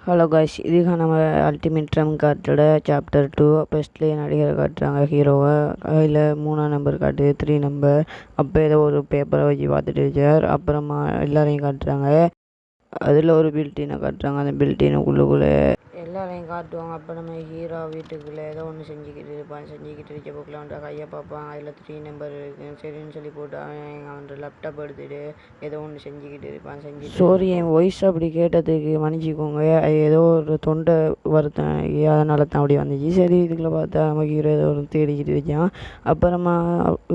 Hello guys, இதுக்காக நம்ம ultimate drum கார்ட்டோட chapter 2 ஃபஸ்ட்லேயே நடிகரை காட்டுறாங்க. ஹீரோவை கையில் 3ஆம் நம்பர் காட்டு 3 நம்பர். அப்போ ஏதோ ஒரு பேப்பரை வச்சு பார்த்துட்டு இருக்கார். அப்புறமா எல்லாரையும் காட்டுறாங்க. அதில் ஒரு பில்டினை காட்டுறாங்க. அந்த பில்டினுக்குள்ளே எல்லாரையும் காட்டுவாங்க. அப்போ நம்ம ஹீரோ வீட்டுக்குள்ளே ஏதோ ஒன்று செஞ்சுக்கிட்டு இருக்க போக்கில் அவன்கிட்ட கையை பார்ப்பான். அதில் 3 நம்பர் இருக்கு. சரின்னு சொல்லி போட்டு அவன் லேப்டாப் எடுத்துகிட்டு ஏதோ ஒன்று செஞ்சுக்கிட்டு இருப்பான். சாரி, என் வாய்ஸ் அப்படி கேட்டதுக்கு மன்னிச்சிக்கோங்க. ஏதோ ஒரு தொண்டை வருத்தம், அதனால தான் அப்படி வந்துச்சு. சரி, இதுக்குள்ளே பார்த்தா நம்ம ஹீரோ ஏதோ ஒரு தேடிக்கிட்டு இருக்கான். அப்புறமா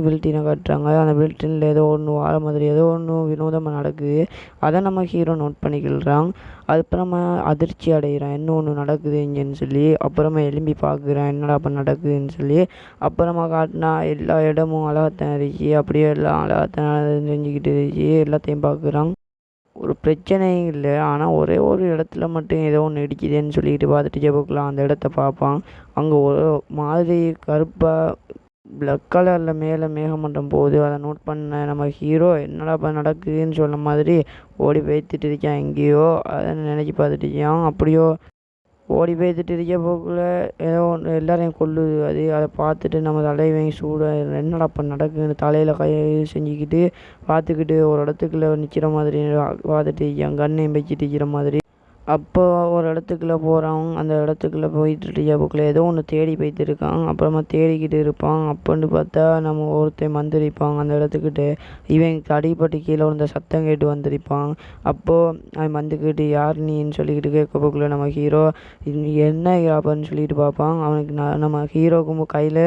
பில்டினை காட்டுறாங்க. அந்த பில்டினில் ஏதோ ஒன்று வாழ மாதிரி ஏதோ ஒன்று வினோதமாக நடக்குது. அதை நம்ம ஹீரோ நோட் பண்ணிக்கிறான். அதுக்கப்புறமா அதிர்ச்சி அடைகிறான், என்ன ஒன்று நடக்குது இங்கேன்னு சொல்லி. அப்புறமா எழும்பி பார்க்குறேன், என்னடா அப்போ நடக்குதுன்னு சொல்லி. அப்புறமா காட்டினா எல்லா இடமும் அழகாத்தான் இருந்துச்சு. அப்படியே எல்லாம் அழகாத்தான் செஞ்சுக்கிட்டு இருந்துச்சு. எல்லாத்தையும் பார்க்குறான். ஒரு பிரச்சனையும் இல்லை. ஆனால் ஒரே ஒரு இடத்துல மட்டும் ஏதோ ஒன்று இடிக்குதுன்னு சொல்லிட்டு பார்த்துட்டு ஜெபக்கலாம் அந்த இடத்த பார்ப்பான். அங்கே ஒரு மாதிரி கருப்பாக பிளாக் கலரில் மேலே மேகமண்டம் போகுது. அதை நோட் பண்ண நம்ம ஹீரோ என்னடா இப்போ நடக்குதுன்னு சொன்ன மாதிரி ஓடி பேத்துட்டு இருக்கான் எங்கேயோ. அதை நினச்சி பார்த்துட்டு இருக்கான். அப்படியோ ஓடி பேத்துட்டு இருக்க போக்குள்ள ஏதோ ஒன்று எல்லாரையும் கொல்லுது. அதை பார்த்துட்டு நம்ம தலைவன் சூடாக என்னடா இப்போ நடக்குதுன்னு தலையில் செஞ்சுக்கிட்டு பார்த்துக்கிட்டு ஒரு இடத்துக்குள்ளே நிற்கிற மாதிரி பார்த்துட்டு இருக்கான், கண்ணையும் வச்சுட்டு இருக்கிற மாதிரி. அப்போ ஒரு இடத்துக்குள்ளே போகிறான். அந்த இடத்துக்குள்ளே போயிட்டு போக்கில் ஏதோ ஒன்று தேடி போய்ட்டு இருக்கான். அப்புறமா தேடிக்கிட்டு இருப்பான். அப்போன்னு பார்த்தா நம்ம ஒருத்தன் வந்திருப்பான் அந்த இடத்துக்கிட்ட. இவன் அடிப்பட்டு கீழே விழுந்த சத்தம் கேட்டு வந்திருப்பான். அப்போது அவன் வந்துக்கிட்டு யார் நீன்னு சொல்லிக்கிட்டு கேட்க போக்கில் நம்ம ஹீரோ என்ன அப்படின்னு சொல்லிட்டு பார்ப்பான். அவனுக்கு நம்ம ஹீரோக்கு கையில்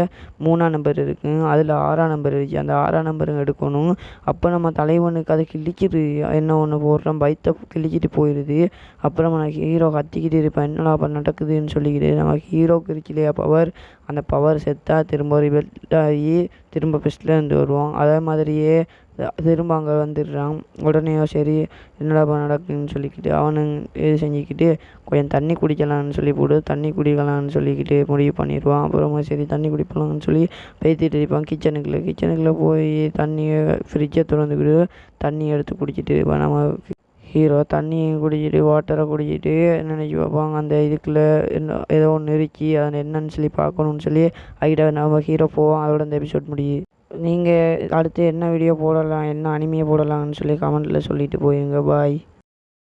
3ஆம் நம்பர் இருக்குது. அதில் 6ஆம் நம்பர் இருக்குது. அந்த 6ஆம் நம்பருங்க எடுக்கணும். அப்போ நம்ம தலைவனுக்கு அதை கிழிச்சிட்டு என்ன ஒன்று போடுறான், பைத்தை கிழிச்சிட்டு போயிடுது. அப்புறம் நம்ம ஹீரோ கத்திக்கிட்டு இருப்பேன், என்னடா அப்போ நடக்குதுன்னு சொல்லிக்கிட்டு. நம்ம ஹீரோக்கு இருக்கலையா பவர், அந்த பவர் செத்தா திரும்ப ரிவெல்ட் ஆகி திரும்ப ஃபஸ்ட்டில் இருந்து வருவான். அதே மாதிரியே திரும்ப அங்கே வந்துடுறான். உடனே சரி என்னடா இப்போ நடக்குதுன்னு சொல்லிக்கிட்டு அவனு இது செஞ்சுக்கிட்டு கொஞ்சம் தண்ணி குடிக்கலான்னு சொல்லி போட்டு தண்ணி குடிக்கலான்னு சொல்லிக்கிட்டு முடிவு பண்ணிடுவான். அப்புறமா சரி தண்ணி குடிக்கலாம்னு சொல்லி பேத்திட்டு இருப்பான். கிச்சனுக்குள்ளே போய் தண்ணியை ஃப்ரிட்ஜை திறந்துக்கிட்டு தண்ணி எடுத்து குடிச்சிட்டு இருப்பான். நம்ம ஹீரோ தண்ணியை குடிச்சிட்டு வாட்டரை குடிச்சிட்டு நினச்சி பார்ப்பாங்க, அந்த இதுக்குள்ளே என்ன ஏதோ ஒன்று இருக்கி அதை என்னன்னு சொல்லி பார்க்கணுன்னு சொல்லி அதுக்கிட்ட நம்ம ஹீரோ போவோம். அதோட இந்த எபிசோட் முடியுது. நீங்கள் அடுத்து என்ன வீடியோ போடலாம், என்ன அனிமையை போடலாம்னு சொல்லி கமெண்ட்டில் சொல்லிட்டு போயிருங்க. பாய்.